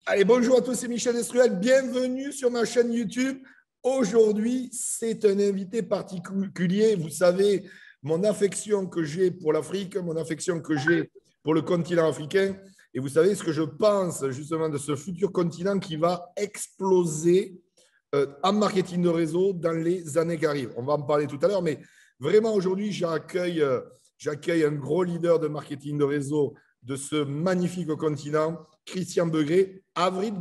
Allez, bonjour à tous, c'est Michel Destruel. Bienvenue sur ma chaîne YouTube. Aujourd'hui, c'est un invité particulier. Vous savez, mon affection que j'ai pour l'Afrique, mon affection que j'ai pour le continent africain. Et vous savez ce que je pense justement de ce futur continent qui va exploser en marketing de réseau dans les années qui arrivent. On va en parler tout à l'heure, mais vraiment aujourd'hui, j'accueille un gros leader de marketing de réseau de ce magnifique continent, Christian Begré, Avril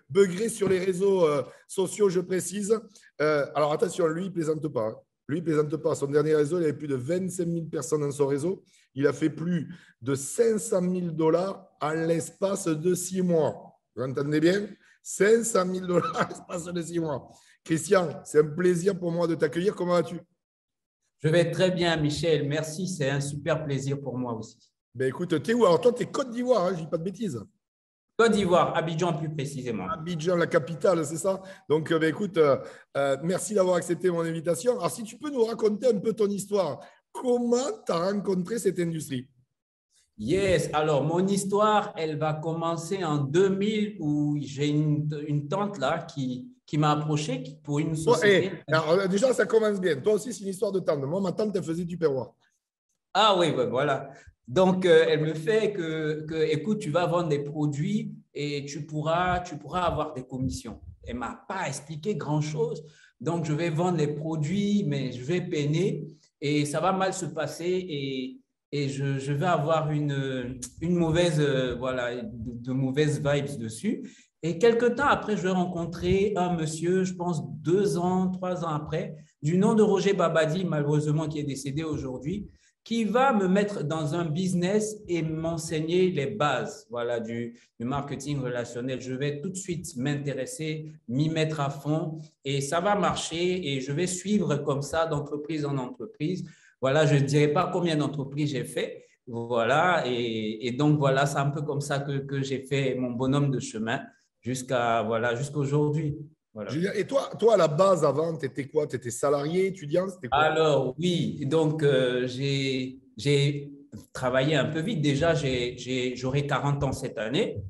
Begré sur les réseaux sociaux, je précise. Alors attention, lui, il ne plaisante pas. Hein. Lui, il ne plaisante pas. Son dernier réseau, il avait plus de 25 000 personnes dans son réseau. Il a fait plus de 500 000 dollars en l'espace de 6 mois. Vous entendez bien? 500 000 dollars en l'espace de 6 mois. Christian, c'est un plaisir pour moi de t'accueillir. Comment vas-tu? Je vais très bien, Michel. Merci. C'est un super plaisir pour moi aussi. Ben écoute, t'es où? Alors toi, t'es Côte d'Ivoire, hein, je dis pas de bêtises. Côte d'Ivoire, Abidjan plus précisément. Abidjan, la capitale, c'est ça? Donc, ben écoute, merci d'avoir accepté mon invitation. Alors, si tu peux nous raconter un peu ton histoire, comment tu as rencontré cette industrie? Yes, alors mon histoire, elle va commencer en 2000 où j'ai une tante là qui m'a approché pour une Toi, société. alors, déjà, ça commence bien. Toi aussi, c'est une histoire de tante. Moi, ma tante, elle faisait du perroir. Ah oui, ouais, voilà. Donc, elle me fait écoute, tu vas vendre des produits et tu pourras avoir des commissions. Elle ne m'a pas expliqué grand-chose. Donc, je vais vendre les produits, mais je vais peiner et ça va mal se passer et je vais avoir une mauvaise, voilà, de mauvaises vibes dessus. Et quelque temps après, je vais rencontrer un monsieur, je pense 2 ans, 3 ans après, du nom de Roger Babadi, malheureusement, qui est décédé aujourd'hui, qui va me mettre dans un business et m'enseigner les bases, voilà, du marketing relationnel. Je vais tout de suite m'intéresser, m'y mettre à fond et ça va marcher et je vais suivre comme ça d'entreprise en entreprise. Voilà, je ne dirais pas combien d'entreprises j'ai fait. Voilà, et donc voilà, c'est un peu comme ça que j'ai fait mon bonhomme de chemin jusqu'à aujourd'hui. Voilà. Et toi, à la base, avant, tu étais quoi? Tu étais salarié, étudiant? C'était quoi? Alors, oui, donc j'ai travaillé un peu vite. Déjà, j'aurai 40 ans cette année.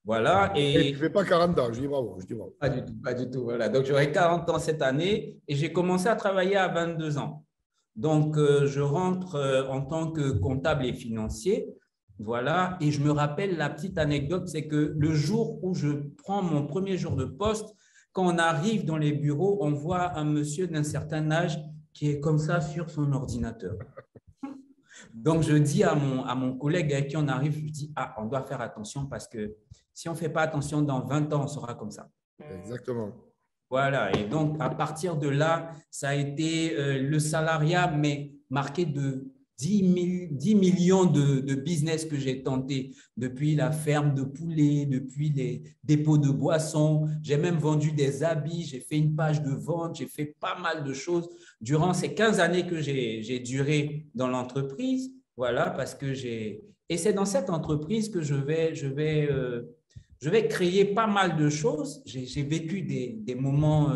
Voilà, Et tu ne et fais pas 40 ans. Je dis bravo. Je dis bravo. pas du tout, pas du tout. Voilà, donc j'aurai 40 ans cette année et j'ai commencé à travailler à 22 ans. Donc, je rentre en tant que comptable et financier. Voilà, et je me rappelle la petite anecdote, c'est que le jour où je prends mon premier jour de poste, quand on arrive dans les bureaux, on voit un monsieur d'un certain âge qui est comme ça sur son ordinateur. Donc, je dis à mon collègue avec qui on arrive, je dis, ah, on doit faire attention parce que si on ne fait pas attention, dans 20 ans, on sera comme ça. Exactement. Voilà, et donc à partir de là, ça a été le salariat, mais marqué de 10 millions de business que j'ai tenté, depuis la ferme de poulets, depuis les dépôts de boissons. J'ai même vendu des habits, j'ai fait une page de vente, j'ai fait pas mal de choses durant ces 15 années que j'ai duré dans l'entreprise. Voilà, parce que j'ai… Et c'est dans cette entreprise que je vais créer pas mal de choses. J'ai vécu des moments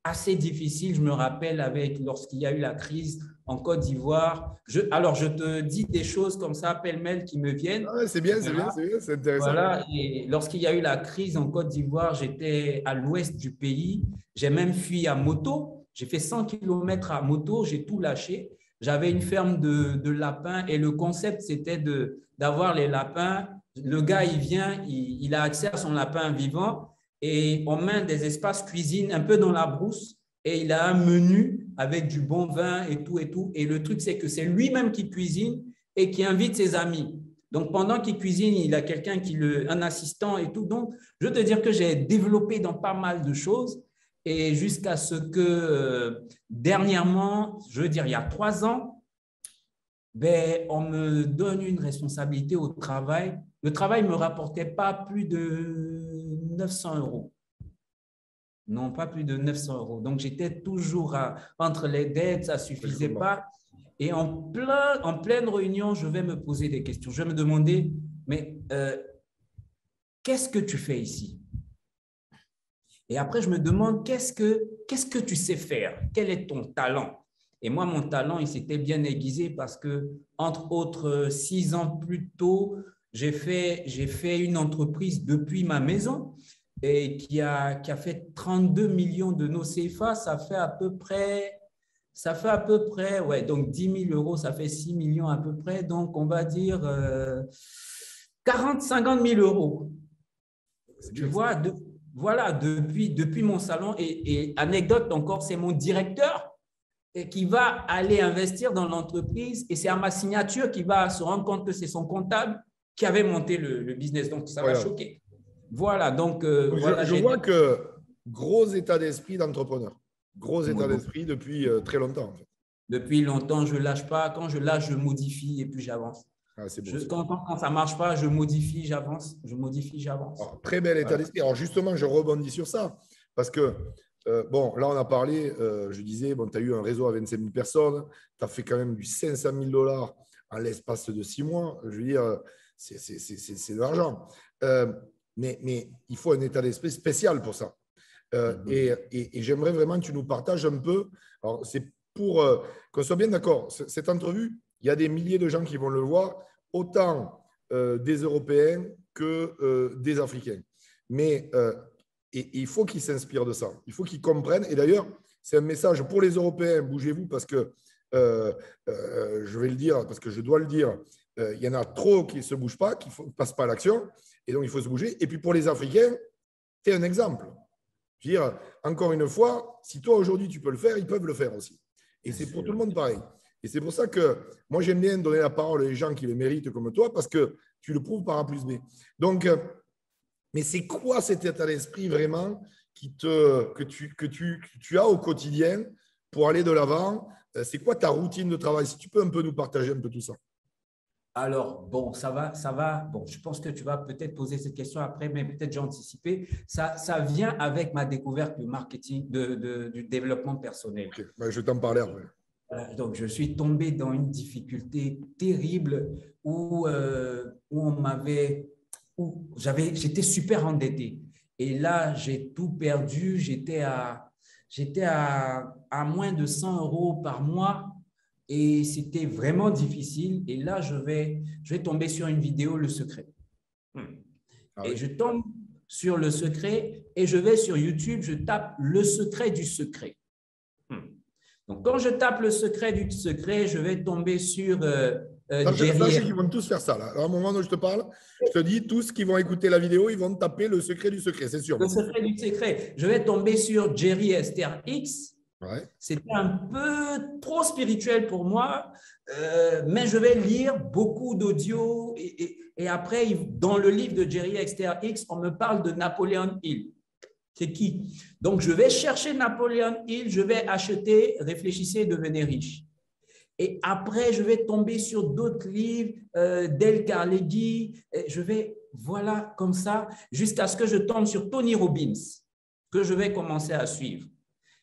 assez difficiles. Je me rappelle lorsqu'il y a eu la crise en Côte d'Ivoire. Alors, je te dis des choses comme ça, pêle-mêle, qui me viennent. Ah, c'est bien, c'est bien, Voilà. c'est bien, c'est intéressant. Voilà. Et lorsqu'il y a eu la crise en Côte d'Ivoire, j'étais à l'ouest du pays. J'ai même fui à moto. J'ai fait 100 km à moto. J'ai tout lâché. J'avais une ferme de lapins et le concept, c'était d'avoir les lapins. Le gars, il vient, il a accès à son lapin vivant et on met des espaces cuisine un peu dans la brousse et il a un menu avec du bon vin et tout et tout. Et le truc, c'est que c'est lui-même qui cuisine et qui invite ses amis. Donc, pendant qu'il cuisine, il a quelqu'un un assistant et tout. Donc, je veux te dire que j'ai développé dans pas mal de choses et jusqu'à ce que dernièrement, je veux dire, il y a 3 ans, ben, on me donne une responsabilité au travail. Le travail ne me rapportait pas plus de 900 euros. Non, pas plus de 900 euros. Donc, j'étais toujours entre les dettes, ça ne suffisait pas. Et en pleine réunion, je vais me poser des questions. Je vais me demander, mais qu'est-ce que tu fais ici? Et après, je me demande, qu'est-ce que tu sais faire? Quel est ton talent? Et moi, mon talent, il s'était bien aiguisé parce que, entre autres, 6 ans plus tôt, j'ai fait une entreprise depuis ma maison et qui a fait 32 millions de nos CFA. Ça fait à peu près, ouais, donc 10 000 euros, ça fait 6 millions à peu près. Donc, on va dire 50 000 euros. Tu vois, voilà, depuis mon salon. Et anecdote encore, c'est mon directeur qui va aller investir dans l'entreprise et c'est à ma signature qu'il va se rendre compte que c'est son comptable qui avait monté le business. Donc, ça va choquer. Voilà, donc… voilà, je vois que gros état d'esprit d'entrepreneur. Gros état d'esprit depuis très longtemps, en fait. Depuis longtemps, je ne lâche pas. Quand je lâche, je modifie et puis j'avance. Ah, c'est beau, quand ça ne marche pas, je modifie, j'avance. Je modifie, j'avance. Très bel état d'esprit. Alors, justement, je rebondis sur ça parce que, bon, là, on a parlé, je disais, bon, tu as eu un réseau à 25 000 personnes, tu as fait quand même du 500 000 $ en l'espace de 6 mois. Je veux dire, c'est de l'argent. Mais il faut un état d'esprit spécial pour ça. Et j'aimerais vraiment que tu nous partages un peu. Alors, c'est pour qu'on soit bien d'accord. Cette entrevue, il y a des milliers de gens qui vont le voir, autant des Européens que des Africains. Mais il faut qu'ils s'inspirent de ça. Il faut qu'ils comprennent. Et d'ailleurs, c'est un message pour les Européens. Bougez-vous parce que je vais le dire, parce que je dois le dire. Il y en a trop qui ne se bougent pas, qui ne passent pas à l'action. Et donc, il faut se bouger. Et puis, pour les Africains, tu es un exemple. Je veux dire, encore une fois, si toi, aujourd'hui, tu peux le faire, ils peuvent le faire aussi. Et c'est pour tout le monde pareil. Et c'est pour ça que moi, j'aime bien donner la parole aux gens qui le méritent comme toi, parce que tu le prouves par A plus B. Donc, mais c'est quoi cet état d'esprit vraiment que tu as au quotidien pour aller de l'avant? C'est quoi ta routine de travail? Si tu peux un peu nous partager un peu tout ça. Alors, bon, ça va. Bon, je pense que tu vas peut-être poser cette question après, mais peut-être j'ai anticipé. Ça vient avec ma découverte du marketing, du développement personnel. Okay. Ben, je vais t'en parler après. Donc, je suis tombé dans une difficulté terrible où j'étais super endetté. Et là, j'ai tout perdu. J'étais à moins de 100 euros par mois. Et c'était vraiment difficile. Et là, je vais tomber sur une vidéo, Le Secret. Et je tombe sur Le Secret et je vais sur YouTube, je tape Le Secret du secret. Donc, quand je tape Le Secret du secret, je vais tomber sur Jerry. Ils vont tous faire ça. Là. À un moment où je te parle, je te dis, tous qui vont écouter la vidéo, ils vont taper Le Secret du secret, c'est sûr. Le Secret du secret. Je vais tomber sur Jerry Esther X. Ouais. C'était un peu trop spirituel pour moi, mais je vais lire beaucoup d'audio et après, dans le livre de Jerry Esther X, on me parle de Napoléon Hill. C'est qui? Donc, je vais chercher Napoléon Hill, je vais acheter Réfléchissez et devenez riche. Et après, je vais tomber sur d'autres livres, Dale Carnegie, voilà, comme ça, jusqu'à ce que je tombe sur Tony Robbins, que je vais commencer à suivre.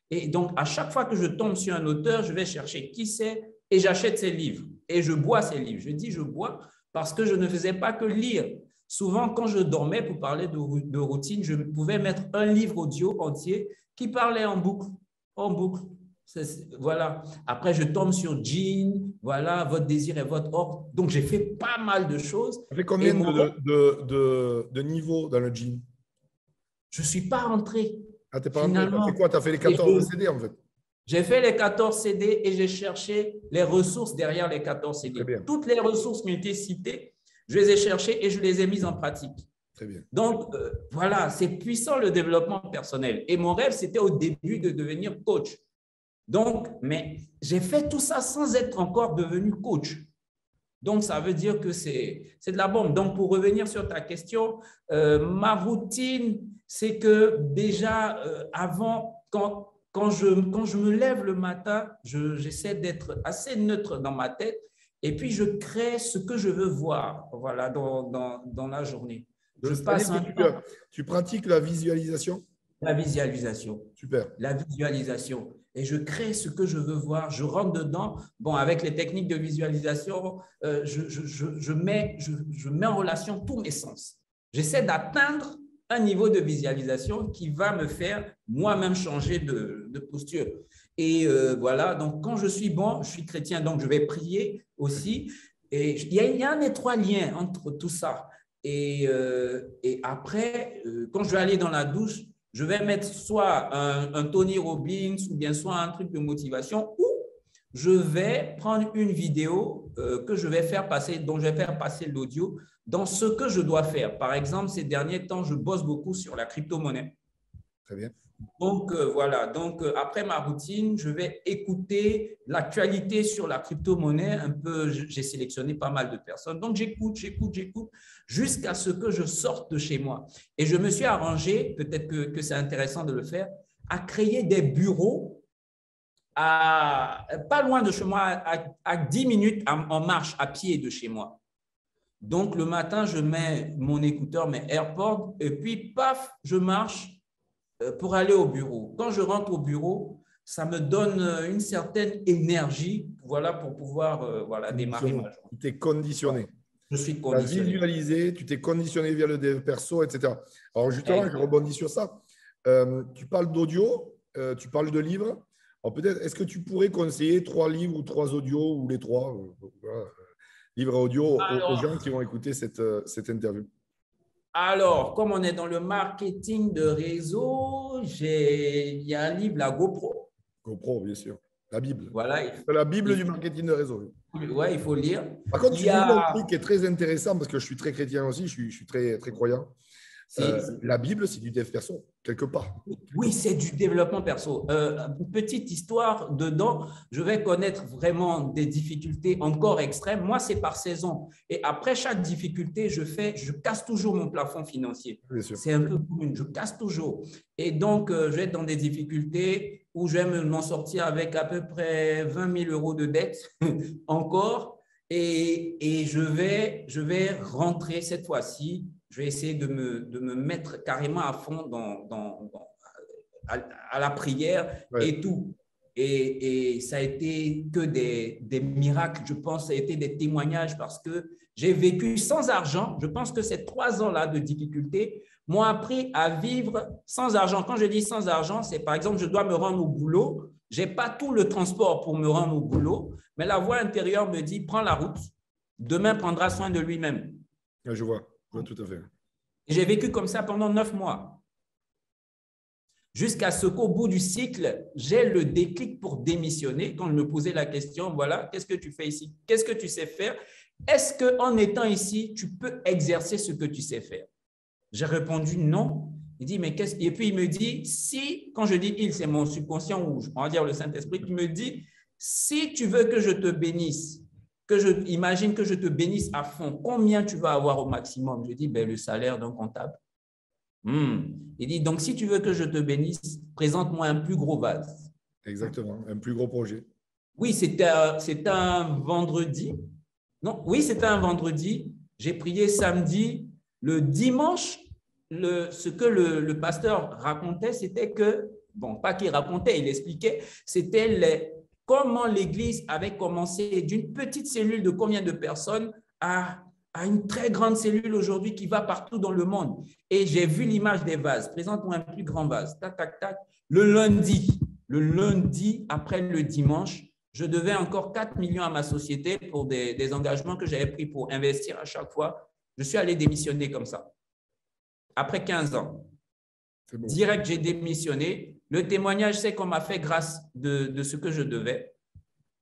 Et donc, à chaque fois que je tombe sur un auteur, je vais chercher qui c'est et j'achète ses livres. Et je bois ses livres. Je dis je bois parce que je ne faisais pas que lire. Souvent, quand je dormais pour parler de routine, je pouvais mettre un livre audio entier qui parlait en boucle. En boucle. Voilà. Après, je tombe sur Jean. Voilà, votre désir est votre ordre. Donc, j'ai fait pas mal de choses. Ça fait combien de niveaux dans le Jean? Je ne suis pas rentré. Ah, t'es pas rentré. Tu as fait quoi? Tu as fait les 14 CD en fait? J'ai fait les 14 CD et j'ai cherché les ressources derrière les 14 CD. Toutes les ressources qui ont été citées, je les ai cherchées et je les ai mises en pratique. Très bien. Donc, voilà, c'est puissant le développement personnel. Et mon rêve, c'était au début de devenir coach. Donc, mais j'ai fait tout ça sans être encore devenu coach. Donc, ça veut dire que c'est de la bombe. Donc, pour revenir sur ta question, ma routine, c'est que déjà, avant, quand je me lève le matin, j'essaie d'être assez neutre dans ma tête et puis je crée ce que je veux voir voilà, dans la journée. Tu pratiques la visualisation? La visualisation. Super. La visualisation. Et je crée ce que je veux voir, je rentre dedans. Bon, avec les techniques de visualisation, je mets en relation tous mes sens. J'essaie d'atteindre un niveau de visualisation qui va me faire moi-même changer de posture. Et voilà, donc quand je suis chrétien, donc je vais prier aussi. Et il y a un étroit lien entre tout ça. Et après, quand je vais aller dans la douche, je vais mettre soit un Tony Robbins ou bien soit un truc de motivation, ou je vais prendre une vidéo que je vais faire passer, dont je vais faire passer l'audio dans ce que je dois faire. Par exemple, ces derniers temps, je bosse beaucoup sur la crypto-monnaie. Très bien. Donc, voilà. Donc, après ma routine, je vais écouter l'actualité sur la crypto-monnaie. Un peu, j'ai sélectionné pas mal de personnes. Donc, j'écoute jusqu'à ce que je sorte de chez moi. Et je me suis arrangé, peut-être que c'est intéressant de le faire, à créer des bureaux pas loin de chez moi, à 10 minutes en marche à pied de chez moi. Donc, le matin, je mets mon écouteur, mes AirPods, et puis, paf, je marche pour aller au bureau. Quand je rentre au bureau, ça me donne une certaine énergie, voilà, pour pouvoir démarrer ma journée. Tu t'es conditionné. Je suis Tu as conditionné. visualisé, tu t'es conditionné via le dev perso, etc. Alors justement, je rebondis sur ça. Tu parles d'audio, tu parles de livres. Alors peut-être, est-ce que tu pourrais conseiller 3 livres ou 3 audios ou les 3 livres audio aux gens qui vont écouter cette interview? Alors, comme on est dans le marketing de réseau, il y a un livre, la GoPro. GoPro, bien sûr. La Bible. Voilà. La Bible du marketing de réseau. Oui, il faut lire. Par contre, tu dis un truc qui est très intéressant parce que je suis très chrétien aussi, je suis très, très croyant. La Bible, c'est du dev perso, quelque part. Oui, c'est du développement perso. Une petite histoire dedans, je vais connaître vraiment des difficultés encore extrêmes. Moi, c'est par saison. Et après chaque difficulté, je casse toujours mon plafond financier. C'est un peu commun, je casse toujours. Et donc, je vais être dans des difficultés où je vais m'en sortir avec à peu près 20 000 euros de dette encore. Et je vais rentrer cette fois-ci. Je vais essayer de me mettre carrément à fond à la prière et tout. Et ça a été que des miracles, je pense, ça a été des témoignages parce que j'ai vécu sans argent. Je pense que ces 3 ans-là de difficulté m'ont appris à vivre sans argent. Quand je dis sans argent, c'est par exemple, je dois me rendre au boulot. Je n'ai pas tout le transport pour me rendre au boulot, mais la voix intérieure me dit, prends la route. Demain prendra soin de lui-même. Je vois tout à fait. J'ai vécu comme ça pendant 9 mois. Jusqu'à ce qu'au bout du cycle, j'ai le déclic pour démissionner. Quand je me posais la question, voilà, qu'est-ce que tu fais ici? Qu'est-ce que tu sais faire? Est-ce qu'en étant ici, tu peux exercer ce que tu sais faire? J'ai répondu non. Il dit, mais qu'est-ce? Et puis il me dit, si, quand je dis il, c'est mon subconscient ou on va dire le Saint-Esprit, il me dit, si tu veux que je te bénisse, imagine que je te bénisse à fond, combien tu vas avoir au maximum? Je dis, ben, le salaire d'un comptable. Il dit, donc si tu veux que je te bénisse, présente-moi un plus gros vase. Exactement, un plus gros projet. Oui, c'était un vendredi. Non, oui, c'était un vendredi. J'ai prié samedi. Le dimanche, ce que le pasteur racontait, c'était que, bon, pas qu'il racontait, il expliquait, c'était comment l'Église avait commencé d'une petite cellule de combien de personnes à une très grande cellule aujourd'hui qui va partout dans le monde. Et j'ai vu l'image des vases. Présente-moi un plus grand vase. Tac, tac, tac. Le lundi, après le dimanche, je devais encore 4 millions à ma société pour des engagements que j'avais pris pour investir à chaque fois. Je suis allé démissionner comme ça. Après 15 ans. Bon. Direct, j'ai démissionné. Le témoignage, c'est qu'on m'a fait grâce de ce que je devais.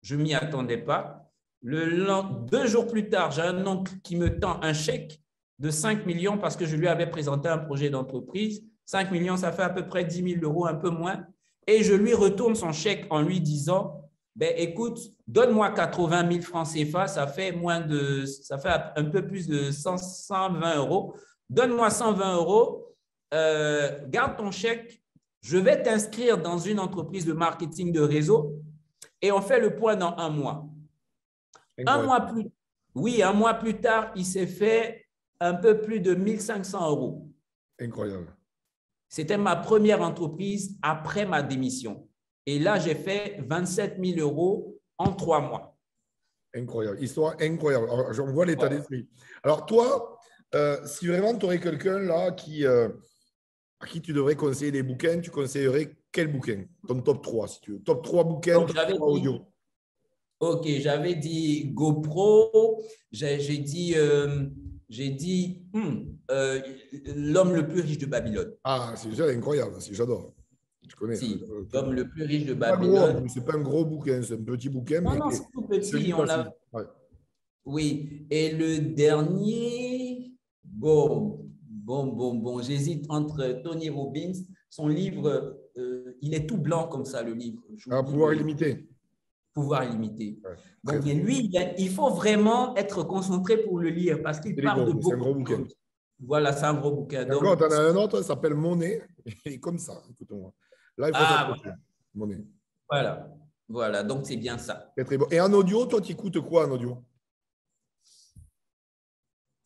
Je ne m'y attendais pas. 2 jours plus tard, j'ai un oncle qui me tend un chèque de 5 millions parce que je lui avais présenté un projet d'entreprise. 5 millions, ça fait à peu près 10 000 euros, un peu moins. Et je lui retourne son chèque en lui disant, ben, écoute, donne-moi 80 000 francs CFA, ça fait un peu plus de 120 euros. Donne-moi 120 euros, garde ton chèque, je vais t'inscrire dans une entreprise de marketing de réseau et on fait le point dans 1 mois. Un mois plus tard, il s'est fait un peu plus de 1 500 euros. Incroyable. C'était ma première entreprise après ma démission. Et là, j'ai fait 27 000 euros en 3 mois. Incroyable. Histoire incroyable. Alors, j'en vois l'état d'esprit. Alors, toi, si vraiment tu aurais quelqu'un là à qui tu devrais conseiller des bouquins, tu conseillerais quel bouquin? Ton top 3, si tu veux. Top 3 bouquins, top 3 audio. Ok, j'avais dit GoPro, j'ai dit l'homme le plus riche de Babylone. Ah, c'est déjà incroyable, j'adore. Je connais. Si, l'homme le plus riche de Pas gros en Babylone. plus, c'est pas un gros bouquin, c'est un petit bouquin, Non, mais non, c'est tout qui se petit. lit On l'a. facile. Ouais. Oui. Et le dernier, bon. J'hésite entre Tony Robbins. Son livre, il est tout blanc comme ça, le livre. À J'oublie pouvoir le illimité. pouvoir illimité. Ouais. Très, Donc, très mais bien. lui, il faut vraiment être concentré pour le lire parce qu'il Il est parle de gros, c'est un beaucoup gros de bouquin. choses. Voilà, c'est un gros bouquin. Et encore, Donc, tu en as un autre, ça s'appelle Monnaie. Et comme ça, écoute-moi. Là, il faut ah, s'approcher. Monnaie. voilà. Voilà, donc c'est bien ça. Très, très bon. Et en audio, toi, tu écoutes quoi en audio?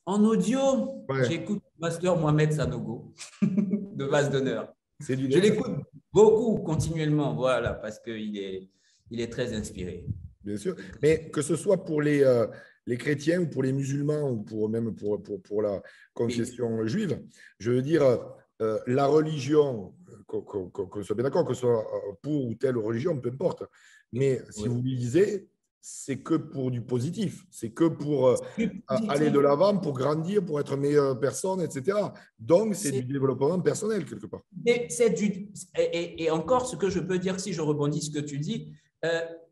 En audio, Ouais, j'écoute Master Mohamed Sanogo de Vase d'honneur. c'est du Je net, l'écoute beaucoup, continuellement, voilà, parce il est très inspiré. bien sûr. Mais que ce soit pour les chrétiens ou pour les musulmans ou pour, même pour la Oui, confession juive, je veux dire, la religion, qu'on soit bien d'accord, que ce soit pour ou telle religion, peu importe. Mais si oui. vous lisez, c'est que pour du positif, c'est que pour Plus aller de positif. l'avant, pour grandir, pour être meilleure personne, etc. Donc, c'est du développement personnel quelque part. Et encore, ce que je peux dire, si je rebondis ce que tu dis,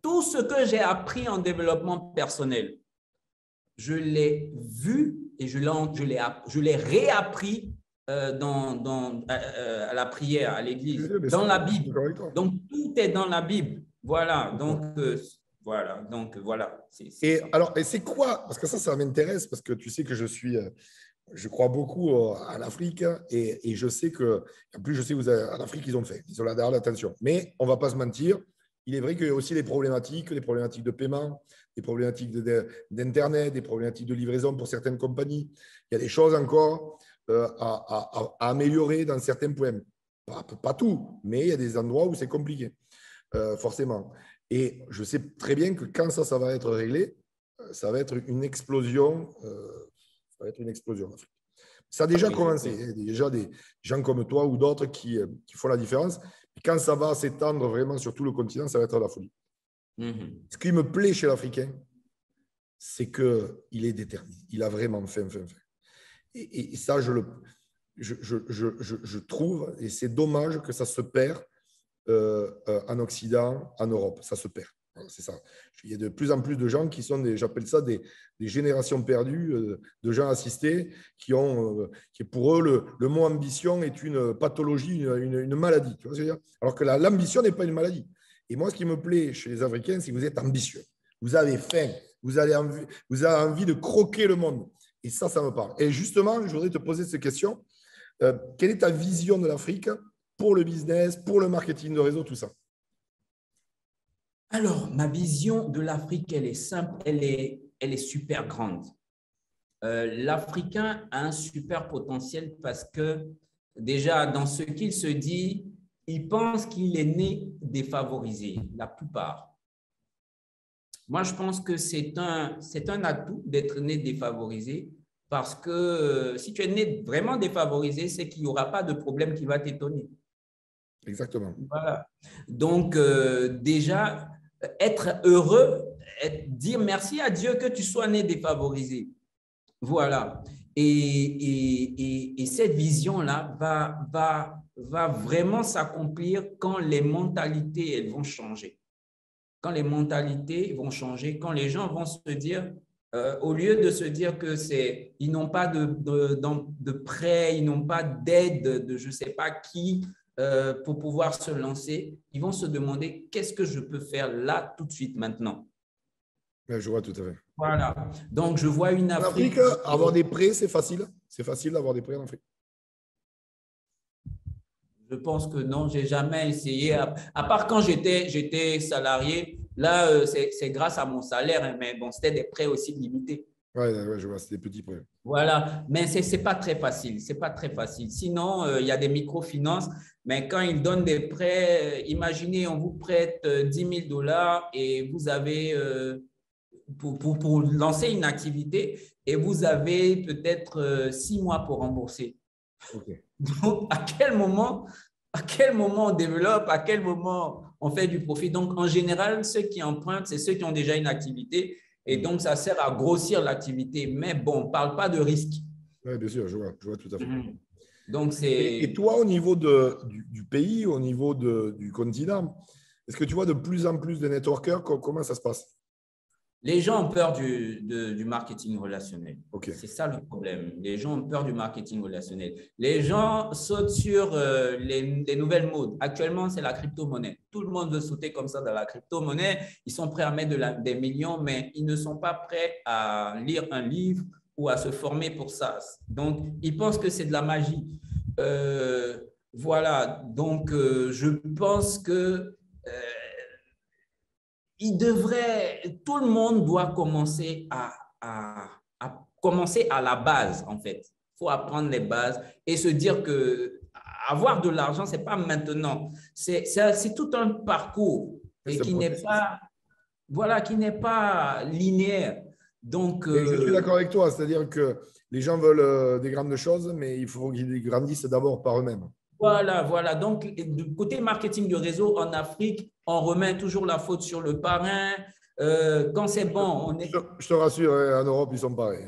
tout ce que j'ai appris en développement personnel, je l'ai vu et je l'ai réappris à la prière, à l'église, Bien dans sûr, la je suis Bible. d'accord avec toi. Donc, tout est dans la Bible. Voilà. C'est Et ça. alors, et c'est quoi? Parce que ça m'intéresse, parce que tu sais que je crois beaucoup à l'Afrique et je sais que, en plus, je sais qu'en Afrique, ils ont fait, ils ont la dernière attention. Mais on ne va pas se mentir, il est vrai qu'il y a aussi des problématiques de paiement, des problématiques d'Internet, des problématiques de livraison pour certaines compagnies. Il y a des choses encore à améliorer dans certains points. Pas tout, mais il y a des endroits où c'est compliqué, forcément. Et je sais très bien que quand ça va être réglé, ça va être une explosion. Ça va être une explosion. Ça a déjà Oui, commencé. Il y a déjà des gens comme toi ou d'autres qui font la différence. Et quand ça va s'étendre vraiment sur tout le continent, ça va être la folie. Mhm. Ce qui me plaît chez l'Africain, c'est qu'il est déterminé. Il a vraiment faim. Et ça, je trouve, et c'est dommage que ça se perd en Occident, en Europe. Ça se perd. Voilà, c'est ça. Il y a de plus en plus de gens qui sont, j'appelle ça des générations perdues, de gens assistés, qui pour eux, le mot ambition est une pathologie, une maladie. Tu vois ce que je veux dire? Alors que l'ambition n'est pas une maladie. Et moi, ce qui me plaît chez les Africains, c'est que vous êtes ambitieux. Vous avez faim. Vous avez envie de croquer le monde. Et ça me parle. Et justement, je voudrais te poser cette question. Quelle est ta vision de l'Afrique pour le business, pour le marketing de réseau, tout ça? Alors, ma vision de l'Afrique, elle est simple, elle est super grande. L'Africain a un super potentiel parce que déjà, dans ce qu'il se dit, il pense qu'il est né défavorisé, la plupart. Moi, je pense que c'est un atout d'être né défavorisé parce que si tu es né vraiment défavorisé, c'est qu'il n'y aura pas de problème qui va t'étonner. Exactement. Voilà. Donc, déjà, être heureux, dire merci à Dieu que tu sois né défavorisé. Voilà. Et cette vision-là va vraiment s'accomplir quand les mentalités elles vont changer. Quand les mentalités vont changer, quand les gens vont se dire, au lieu de se dire que ils n'ont pas de prêt, ils n'ont pas d'aide de je ne sais pas qui pour pouvoir se lancer, ils vont se demander qu'est-ce que je peux faire là tout de suite maintenant. Ouais, je vois tout à fait. Voilà. Donc, je vois une En Afrique. Afrique, avoir des prêts, c'est facile. C'est facile d'avoir des prêts en Afrique. Je pense que non, j'ai jamais essayé. À part quand j'étais salarié, là, c'est grâce à mon salaire, hein, mais bon, c'était des prêts aussi limités. Ouais, je vois, c'est des petits prêts. Voilà, mais c'est pas très facile. C'est pas très facile. Sinon, il y a des microfinances, mais quand ils donnent des prêts, imaginez, on vous prête 10 000 $ et vous avez pour lancer une activité et vous avez peut-être 6 mois pour rembourser. Okay. Donc, à quel moment on développe, à quel moment on fait du profit. Donc, en général, ceux qui empruntent, c'est ceux qui ont déjà une activité. Et donc, ça sert à grossir l'activité. Mais bon, on ne parle pas de risque. Oui, bien sûr, je vois tout à fait. Donc, et toi, au niveau du pays, au niveau du continent, est-ce que tu vois de plus en plus de networkers? Comment ça se passe? les gens ont peur du marketing relationnel. Ok. C'est ça le problème. Les gens ont peur du marketing relationnel. Les gens sautent sur les nouvelles modes. Actuellement, c'est la crypto-monnaie. Tout le monde veut sauter comme ça dans la crypto-monnaie. Ils sont prêts à mettre des millions, mais ils ne sont pas prêts à lire un livre ou à se former pour ça. Donc, ils pensent que c'est de la magie. Voilà. Donc, je pense que tout le monde doit commencer à commencer à la base, en fait. Il faut apprendre les bases et se dire que avoir de l'argent, ce n'est pas maintenant. C'est tout un parcours et qui n'est pas, voilà, qui n'est pas linéaire. Donc, et je suis d'accord avec toi, c'est-à-dire que les gens veulent des grandes choses, mais il faut qu'ils grandissent d'abord par eux-mêmes. Voilà. Donc, du côté marketing de réseau, en Afrique, on remet toujours la faute sur le parrain. Quand c'est bon, on est… Je te rassure, en Europe, ils sont pareils.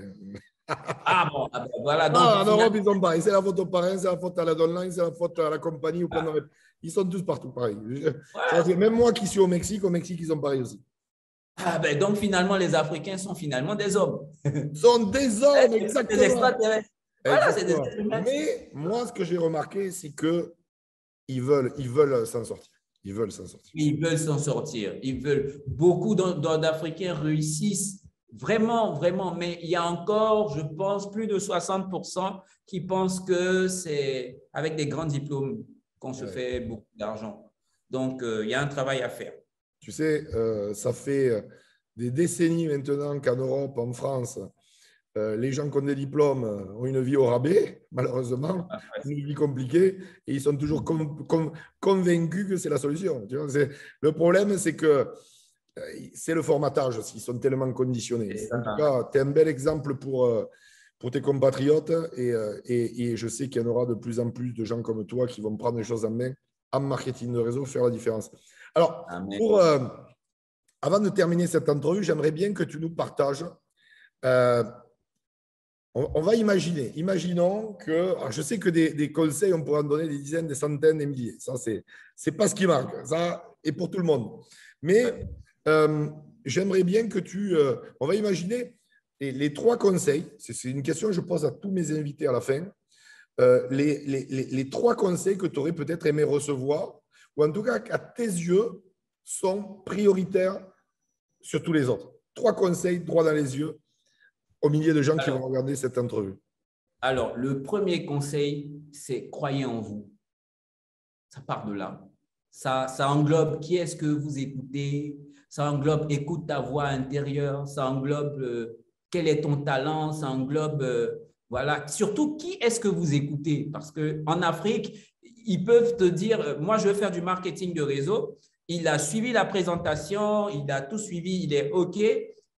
Ah bon, voilà. Donc, En Europe, ils sont pareils. C'est la faute au parrain, c'est la faute à la downline, c'est la faute à la compagnie. Ils sont tous partout pareils. Même moi qui suis au Mexique, ils sont pareils aussi. Ah ben, donc, finalement, les Africains sont finalement des hommes. Sont des hommes, exactement. Des extraterrestres. Voilà, c'est des êtres humains. Mais moi, ce que j'ai remarqué, c'est qu'ils veulent s'en sortir. Ils veulent s'en sortir. Ils veulent s'en sortir. Ils veulent. Beaucoup d'Africains réussissent vraiment. Mais il y a encore, je pense, plus de 60% qui pensent que c'est avec des grands diplômes qu'on se fait beaucoup d'argent. Donc, il y a un travail à faire. Tu sais, ça fait des décennies maintenant qu'en Europe, en France, les gens qui ont des diplômes ont une vie au rabais, malheureusement, une vie compliquée, et ils sont toujours convaincus que c'est la solution. Tu vois, le problème, c'est que c'est le formatage, ils sont tellement conditionnés. En tout cas, tu es un bel exemple pour tes compatriotes, et je sais qu'il y en aura de plus en plus de gens comme toi qui vont prendre les choses en main en marketing de réseau, faire la différence. Alors, avant de terminer cette entrevue, j'aimerais bien que tu nous partages. On va imaginer. Imaginons que. Je sais que des conseils, on pourrait en donner des dizaines, des centaines, des milliers. Ça, c'est pas ce qui manque. Ça, et pour tout le monde. Mais j'aimerais bien que on va imaginer les 3 conseils. C'est une question que je pose à tous mes invités à la fin. Les 3 conseils que tu aurais peut-être aimé recevoir, ou en tout cas, qu'à tes yeux, sont prioritaires sur tous les autres. 3 conseils droit dans les yeux aux milliers de gens qui vont regarder cette entrevue. Alors, le premier conseil, c'est croyez en vous. Ça part de là. Ça englobe qui est-ce que vous écoutez, ça englobe écoute ta voix intérieure, ça englobe quel est ton talent, ça englobe, voilà, surtout qui est-ce que vous écoutez. Parce qu'en Afrique, ils peuvent te dire, moi, je veux faire du marketing de réseau. Il a suivi la présentation, il a tout suivi, il est OK.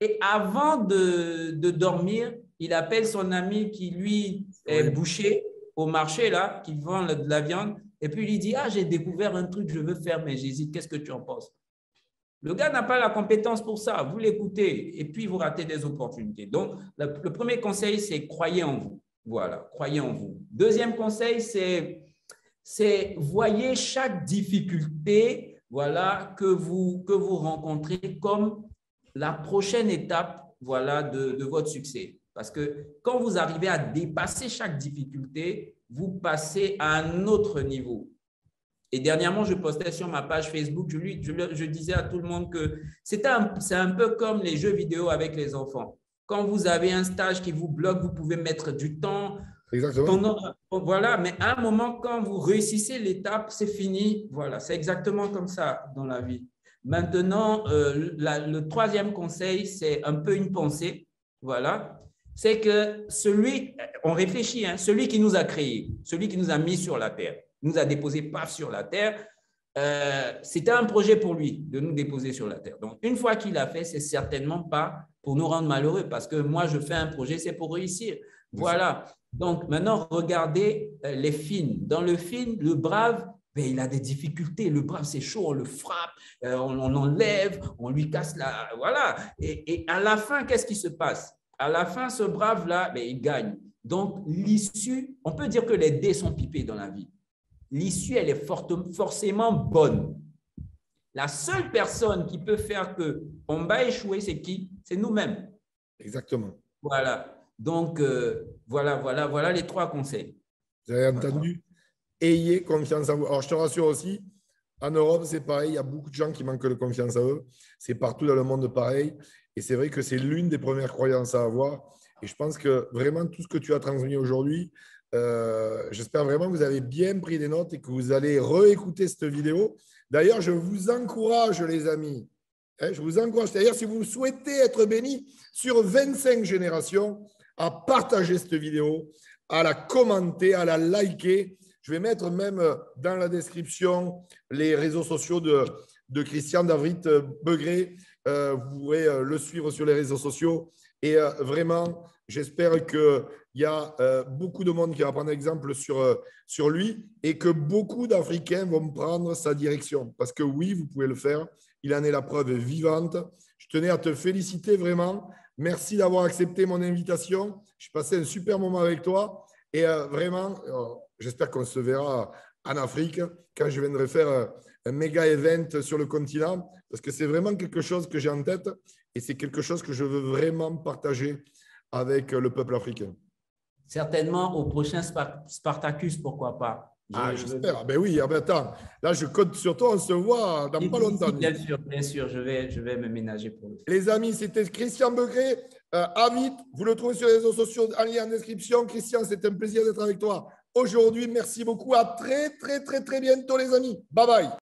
Et avant de dormir, il appelle son ami qui, lui, est boucher au marché, là, qui vend de la viande. Et puis, il lui dit, ah, j'ai découvert un truc, je veux faire, mais j'hésite. Qu'est-ce que tu en penses? Le gars n'a pas la compétence pour ça. Vous l'écoutez et puis vous ratez des opportunités. Donc, le premier conseil, c'est croyez en vous. Voilà, croyez en vous. Deuxième conseil, c'est voyez chaque difficulté, voilà, que vous rencontrez comme la prochaine étape, voilà, de votre succès. Parce que quand vous arrivez à dépasser chaque difficulté, vous passez à un autre niveau. Et dernièrement, je postais sur ma page Facebook, je disais à tout le monde que c'est un peu comme les jeux vidéo avec les enfants. Quand vous avez un stage qui vous bloque, vous pouvez mettre du temps. Exactement. Voilà, mais à un moment, quand vous réussissez l'étape, c'est fini. Voilà, c'est exactement comme ça dans la vie. Maintenant, le troisième conseil, c'est un peu une pensée. Voilà, c'est que on réfléchit, hein, celui qui nous a créés, celui qui nous a mis sur la terre, nous a déposé paf sur la terre, c'était un projet pour lui de nous déposer sur la terre. Donc, une fois qu'il l'a fait, c'est certainement pas pour nous rendre malheureux parce que moi, je fais un projet, c'est pour réussir. Voilà. Donc, maintenant, regardez les films. Dans le film, le brave, mais il a des difficultés. Le brave, c'est chaud, on le frappe, on l'enlève, on lui casse la… Voilà. Et à la fin, qu'est-ce qui se passe? À la fin, ce brave-là, ben, il gagne. Donc, l'issue, on peut dire que les dés sont pipés dans la vie. L'issue, elle est forcément bonne. La seule personne qui peut faire qu'on va échouer, c'est qui? C'est nous-mêmes. Exactement. Voilà. Donc, voilà les 3 conseils. Vous avez entendu? Ayez confiance en vous. Alors, je te rassure aussi, en Europe, c'est pareil. Il y a beaucoup de gens qui manquent de confiance en eux. C'est partout dans le monde pareil. Et c'est vrai que c'est l'une des premières croyances à avoir. Et je pense que vraiment, tout ce que tu as transmis aujourd'hui, j'espère vraiment que vous avez bien pris des notes et que vous allez réécouter cette vidéo. D'ailleurs, je vous encourage, les amis. Je vous encourage. D'ailleurs, si vous souhaitez être béni sur 25 générations, à partager cette vidéo, à la commenter, à la liker. Je vais mettre même dans la description les réseaux sociaux de Christian David Begré. Vous pourrez le suivre sur les réseaux sociaux. Et vraiment, j'espère qu'il y a beaucoup de monde qui va prendre exemple sur lui et que beaucoup d'Africains vont prendre sa direction. Parce que oui, vous pouvez le faire. Il en est la preuve vivante. Je tenais à te féliciter vraiment. Merci d'avoir accepté mon invitation. J'ai passé un super moment avec toi. Et vraiment, j'espère qu'on se verra en Afrique quand je viendrai faire un méga event sur le continent. Parce que c'est vraiment quelque chose que j'ai en tête et c'est quelque chose que je veux vraiment partager avec le peuple africain. Certainement au prochain Spartacus, pourquoi pas. J'espère. Ben oui, attends, là je compte sur toi, on se voit dans pas longtemps. Bien sûr, je vais me ménager pour le faire. Les amis, c'était Christian Begré, à vite. Vous le trouvez sur les réseaux sociaux, en lien en description. Christian, c'était un plaisir d'être avec toi aujourd'hui. Merci beaucoup. À très bientôt, les amis. Bye bye.